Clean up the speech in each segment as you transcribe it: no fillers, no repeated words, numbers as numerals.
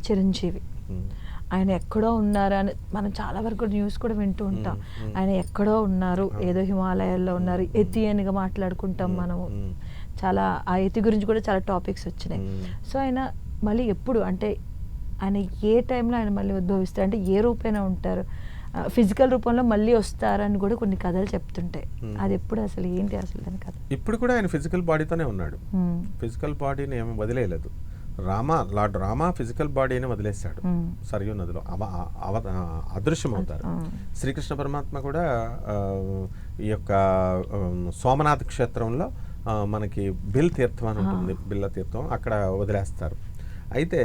చిరంజీవి ఆయన ఎక్కడో ఉన్నారా అని మనం చాలా వరకు న్యూస్ కూడా వింటూ ఉంటాం. ఆయన ఎక్కడో ఉన్నారు, ఏదో హిమాలయాల్లో ఉన్నారు, ఎతి అనిగా మాట్లాడుకుంటాం మనము. చాలా ఆ ఎతి గురించి కూడా చాలా టాపిక్స్ వచ్చినాయి. సో ఆయన మళ్ళీ ఎప్పుడు అంటే ఆయన ఏ టైంలో ఆయన మళ్ళీ ఉద్భవిస్తారు, అంటే ఏ రూపేణ ఉంటారు, ఫిజికల్ రూపంలో మళ్ళీ వస్తారని కూడా కొన్ని కథలు చెప్తుంటాయి. అది ఎప్పుడు అసలు ఏంటి అసలు దాని కథ? ఇప్పుడు కూడా ఆయన ఫిజికల్ బాడీతోనే ఉన్నాడు. ఫిజికల్ బాడీని ఏమి వదిలేయలేదు. లార్డ్ రామా ఫిజికల్ బాడీని వదిలేశాడు సరియు నదిలో, అదృశ్యం అవుతారు. శ్రీకృష్ణ పరమాత్మ కూడా ఈ యొక్క సోమనాథ్ క్షేత్రంలో మనకి బిల్ తీర్థం అని ఉంటుంది, బిల్ల తీర్థం, అక్కడ వదిలేస్తారు. అయితే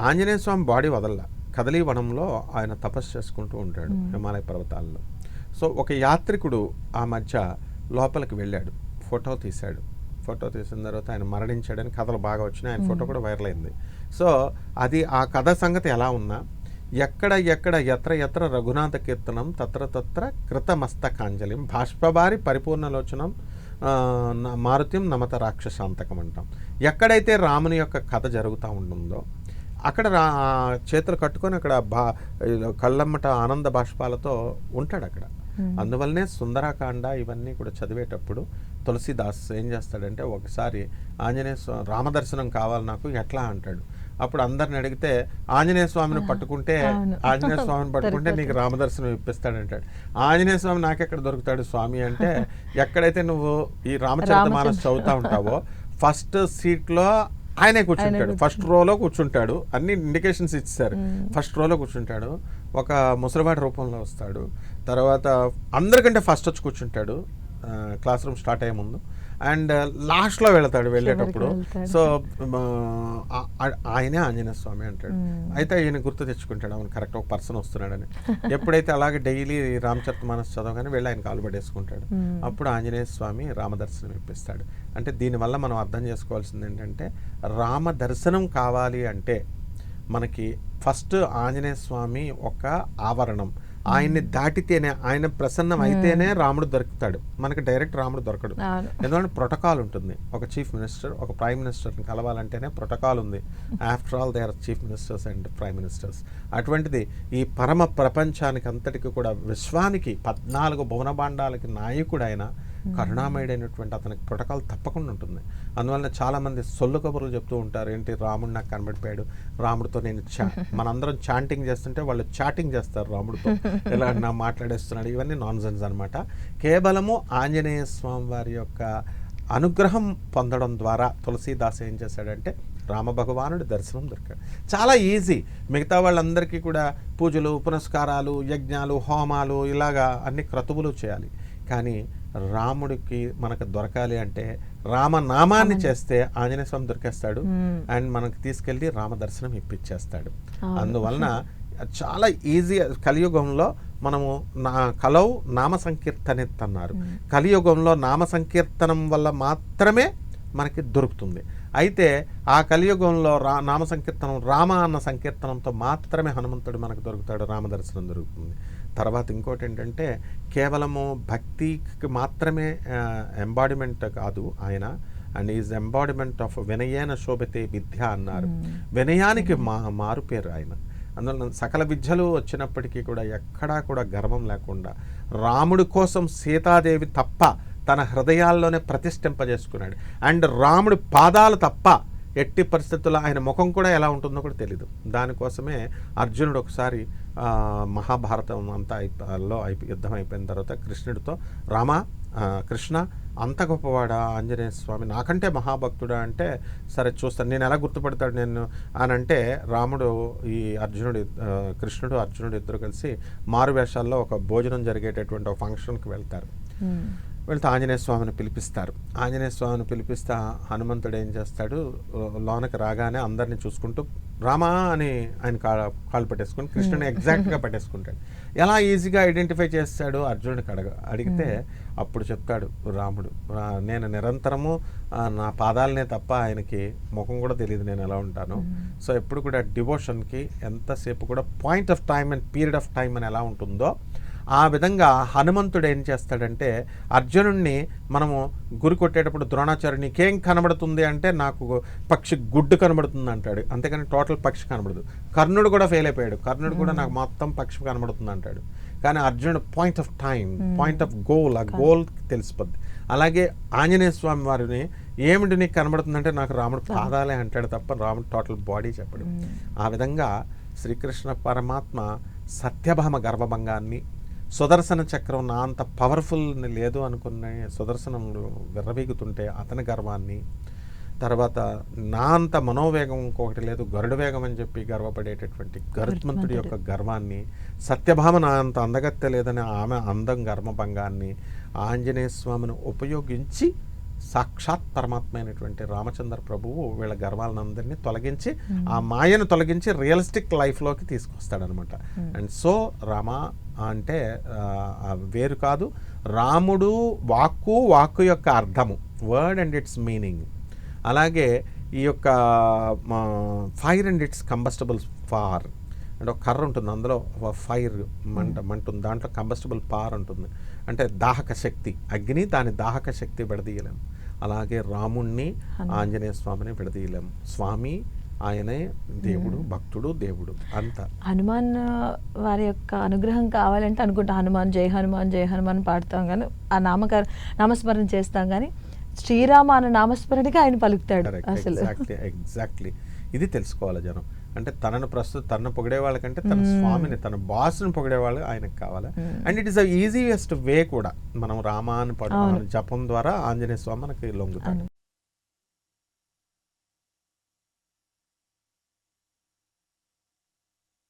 ఆంజనేయ స్వామి బాడీ వదల కదలీ వనంలో ఆయన తపస్సు చేసుకుంటూ ఉంటాడు హిమాలయ పర్వతాల్లో. సో ఒక యాత్రికుడు ఆ మధ్య లోపలికి వెళ్ళాడు, ఫోటో తీశాడు. ఫోటో తీసిన తర్వాత ఆయన మరణించాడని కథలు బాగా వచ్చినాయి. ఆయన ఫోటో కూడా వైరల్ అయింది. సో అది ఆ కథ సంగతి ఎలా ఉన్నా, ఎక్కడ ఎత్ర ఎత్ర రఘునాథ కీర్తనం తత్ర తత్ర కృతమస్తకాంజలిం బాష్పబారి పరిపూర్ణలోచనం మారుత్యం నమత రాక్షసాంతకం అంటాం. ఎక్కడైతే రాముని యొక్క కథ జరుగుతూ ఉంటుందో అక్కడ చేతులు కట్టుకొని అక్కడ కళ్ళమ్మట ఆనంద బాష్పాలతో ఉంటాడు అక్కడ. అందువల్లనే సుందరాకాండ ఇవన్నీ కూడా చదివేటప్పుడు తులసీదాస్ ఏం చేస్తాడంటే, ఒకసారి ఆంజనేయ స్వామి రామదర్శనం కావాలి నాకు ఎట్లా అంటాడు. అప్పుడు అందరిని అడిగితే ఆంజనేయ స్వామిని పట్టుకుంటే నీకు రామదర్శనం ఇప్పిస్తాడంటాడు. ఆంజనేయ స్వామి నాకెక్కడ దొరుకుతాడు స్వామి అంటే, ఎక్కడైతే నువ్వు ఈ రామచరితమానస్ చదువుతా ఉంటావో ఫస్ట్ సీట్లో ఆయనే కూర్చుంటాడు, ఫస్ట్ రోలో కూర్చుంటాడు. అన్ని ఇండికేషన్స్ ఇచ్చారు. ఫస్ట్ రోలో కూర్చుంటాడు, ఒక ముసలివాడి రూపంలో వస్తాడు. తర్వాత అందరికంటే ఫస్ట్ వచ్చి కూర్చుంటాడు క్లాస్ రూమ్ స్టార్ట్ అయ్యే ముందు. అండ్ లాస్ట్లో వెళతాడు వెళ్ళేటప్పుడు. సో ఆయనే ఆంజనేయ స్వామి అంటాడు. అయితే ఈయన గుర్తు తెచ్చుకుంటాడు, అవును కరెక్ట్ ఒక పర్సన్ వస్తున్నాడని. ఎప్పుడైతే అలాగే డైలీ రామచరితమానస్ చదవగానే వెళ్ళి ఆయన కాలు పడేసుకుంటాడు. అప్పుడు ఆంజనేయ స్వామి రామదర్శనం ఇప్పిస్తాడు. అంటే దీనివల్ల మనం అర్థం చేసుకోవాల్సింది ఏంటంటే, రామ దర్శనం కావాలి అంటే మనకి ఫస్ట్ ఆంజనేయ స్వామి ఒక ఆవరణం, ఆయన్ని దాటితేనే, ఆయన ప్రసన్నం అయితేనే రాముడు దొరుకుతాడు. మనకి డైరెక్ట్ రాముడు దొరకడు. ఎందుకంటే ప్రోటోకాల్ ఉంటుంది. ఒక చీఫ్ మినిస్టర్ ఒక ప్రైమ్ మినిస్టర్ని కలవాలంటేనే ప్రోటోకాల్ ఉంది. After all they are chief ministers and prime ministers. అటువంటిది ఈ పరమ ప్రపంచానికి అంతటికి కూడా, విశ్వానికి 14 భువనభాండాలకి నాయకుడు ఆయన, కరుణామయుడైనటువంటి అతనికి ప్రోటోకాల్ తప్పకుండా ఉంటుంది. అందువల్ల చాలామంది సొల్లు కబుర్లు చెప్తూ ఉంటారు, ఏంటి రాముడు నాకు కనబడిపోయాడు, రాముడితో నేను మనందరం చాంటింగ్ చేస్తుంటే వాళ్ళు చాటింగ్ చేస్తారు రాముడితో, ఎలా నా మాట్లాడేస్తున్నాడు. ఇవన్నీ నాన్ సెన్స్ అనమాట. కేవలము ఆంజనేయ స్వామి వారి యొక్క అనుగ్రహం పొందడం ద్వారా తులసీదాస్ ఏం చేశాడంటే రామభగవానుడి దర్శనం దొరికాడు. చాలా ఈజీ. మిగతా వాళ్ళందరికీ కూడా పూజలు, పునస్కారాలు, యజ్ఞాలు, హోమాలు, ఇలాగా అన్ని క్రతువులు చేయాలి. కానీ రాముడికి మనకు దొరకాలి అంటే రామనామాన్ని చేస్తే ఆంజనేయ స్వామి దొరికేస్తాడు. అండ్ మనకు తీసుకెళ్ళి రామదర్శనం ఇప్పించేస్తాడు. అందువలన చాలా ఈజీ. కలియుగంలో మనము కలవు నామ సంకీర్తనెత్ అన్నారు. కలియుగంలో నామ సంకీర్తనం వల్ల మాత్రమే మనకి దొరుకుతుంది. అయితే ఆ కలియుగంలో నామ సంకీర్తనం, రామ అన్న సంకీర్తనంతో మాత్రమే హనుమంతుడు మనకు దొరుకుతాడు, రామదర్శనం దొరుకుతుంది. తర్వాత ఇంకోటి ఏంటంటే, కేవలము భక్తికి మాత్రమే ఎంబాడిమెంట్ కాదు ఆయన, అండ్ ఈజ్ ఎంబాడిమెంట్ ఆఫ్ వినయేన శోభితే విద్య అన్నారు. వినయానికి మారు పేరు ఆయన. అందువల్ల సకల విద్యలు వచ్చినప్పటికీ కూడా ఎక్కడా కూడా గర్వం లేకుండా రాముడి కోసం సీతాదేవి తప్ప తన హృదయాల్లోనే ప్రతిష్ఠింపజేసుకున్నాడు. అండ్ రాముడి పాదాలు తప్ప ఎట్టి పరిస్థితుల్లో ఆయన ముఖం కూడా ఎలా ఉంటుందో కూడా తెలీదు. దానికోసమే అర్జునుడు ఒకసారి మహాభారతం అంతా యుద్ధం అయిపోయిన తర్వాత కృష్ణుడితో, కృష్ణ అంత గొప్పవాడా ఆంజనేయ స్వామి, నాకంటే మహాభక్తుడా అంటే, సరే చూస్తాను, నేను ఎలా గుర్తుపడతాడు నేను అని అంటే, రాముడు ఈ కృష్ణుడు అర్జునుడు ఇద్దరు కలిసి మారువేషాల్లో ఒక భోజనం జరిగేటటువంటి ఒక ఫంక్షన్కి వెళ్తారు. వెళ్తే ఆంజనేయ స్వామిని పిలిపిస్తారు. ఆంజనేయ స్వామిని పిలిపిస్తే హనుమంతుడు ఏం చేస్తాడు, లోనకి రాగానే అందరినీ చూసుకుంటూ రామా అని ఆయన కాళ్ళు పట్టేసుకుని కృష్ణుని ఎగ్జాక్ట్గా పట్టేసుకుంటాడు. ఎలా ఈజీగా ఐడెంటిఫై చేస్తాడు అర్జునుడికి అడిగితే అప్పుడు చెప్తాడు రాముడు, నేను నిరంతరము నా పాదాలనే తప్ప ఆయనకి ముఖం కూడా తెలియదు నేను ఎలా ఉంటాను. సో ఎప్పుడు కూడా డివోషన్కి ఎంతసేపు కూడా point of time and period of time అని ఎలా ఉంటుందో ఆ విధంగా హనుమంతుడు ఏం చేస్తాడంటే అర్జునుడిని మనము గురి కొట్టేటప్పుడు ద్రోణాచార్యుడు నీకేం కనబడుతుంది అంటే నాకు పక్షి గుడ్డు కనబడుతుంది అంటాడు, అంతేకాని టోటల్ పక్షి కనబడదు. కర్ణుడు కూడా ఫెయిల్ అయిపోయాడు, కర్ణుడు కూడా నాకు మొత్తం పక్షి కనబడుతుంది అంటాడు. కానీ అర్జునుడు point of time, point of goal, ఆ గోల్ తెలిసిపోద్ది. అలాగే ఆంజనేయ స్వామి వారిని ఏమిటి నీకు కనబడుతుందంటే నాకు రాముడు పాదాలే అంటాడు తప్ప రాముడు టోటల్ బాడీ చెప్పడు. ఆ విధంగా శ్రీకృష్ణ పరమాత్మ సత్యభామ గర్భభంగాన్ని, సుదర్శన చక్రం నా అంత పవర్ఫుల్ లేదు అనుకున్న సుదర్శనములు విర్రవీగుతుంటే అతని గర్వాన్ని, తర్వాత నా అంత మనోవేగం ఇంకొకటి లేదు గరుడ వేగం అని చెప్పి గర్వపడేటటువంటి గరుత్మంతుడి యొక్క గర్వాన్ని, సత్యభామ నా అంత అందగత్తె లేదని ఆమె అందం గర్వభంగాన్ని ఆంజనేయ స్వామిని ఉపయోగించి సాక్షాత్ పరమాత్మ అయినటువంటి రామచంద్ర ప్రభువు వీళ్ళ గర్వాలందరినీ తొలగించి ఆ మాయను తొలగించి రియలిస్టిక్ లైఫ్లోకి తీసుకొస్తాడనమాట. అండ్ సో రామ అంటే వేరు కాదు, రాముడు వాక్కు యొక్క అర్థము, వర్డ్ అండ్ ఇట్స్ మీనింగ్. అలాగే ఈ యొక్క fire and its combustible for అంటే ఒక కర్ర ఉంటుంది, అందులో ఫైర్ మంటుంది, దాంట్లో కంబస్టబుల్ పార్ ఉంటుంది, అంటే దాహక శక్తి, అగ్ని దాని దాహక శక్తి విడదీయలేము. అలాగే రాముణ్ణి ఆంజనేయ స్వామిని విడదీయలేము. స్వామి ఆయనే దేవుడు, భక్తుడు, దేవుడు అంతా. హనుమాన్ వారి యొక్క అనుగ్రహం కావాలంటే అనుకుంటా హనుమాన్ జై హనుమాన్ జై హనుమాన్ పాడుతాం కానీ ఆ నామస్మరణ చేస్తాం కానీ శ్రీరామ అన్న నామస్మరణకి ఆయన పలుకుతాడు అసలు. ఎగ్జాక్ట్లీ ఇది తెలుసుకోవాలి జనం. అంటే తనను పొగిడే వాళ్ళకంటే తన స్వామిని, తన బాస్ని పొగిడే వాళ్ళు ఆయనకు కావాలి. And it is the easiest way కూడా. మనం రామాని జపం ద్వారా ఆంజనేయ స్వామి మనకి లొంగుతాడు.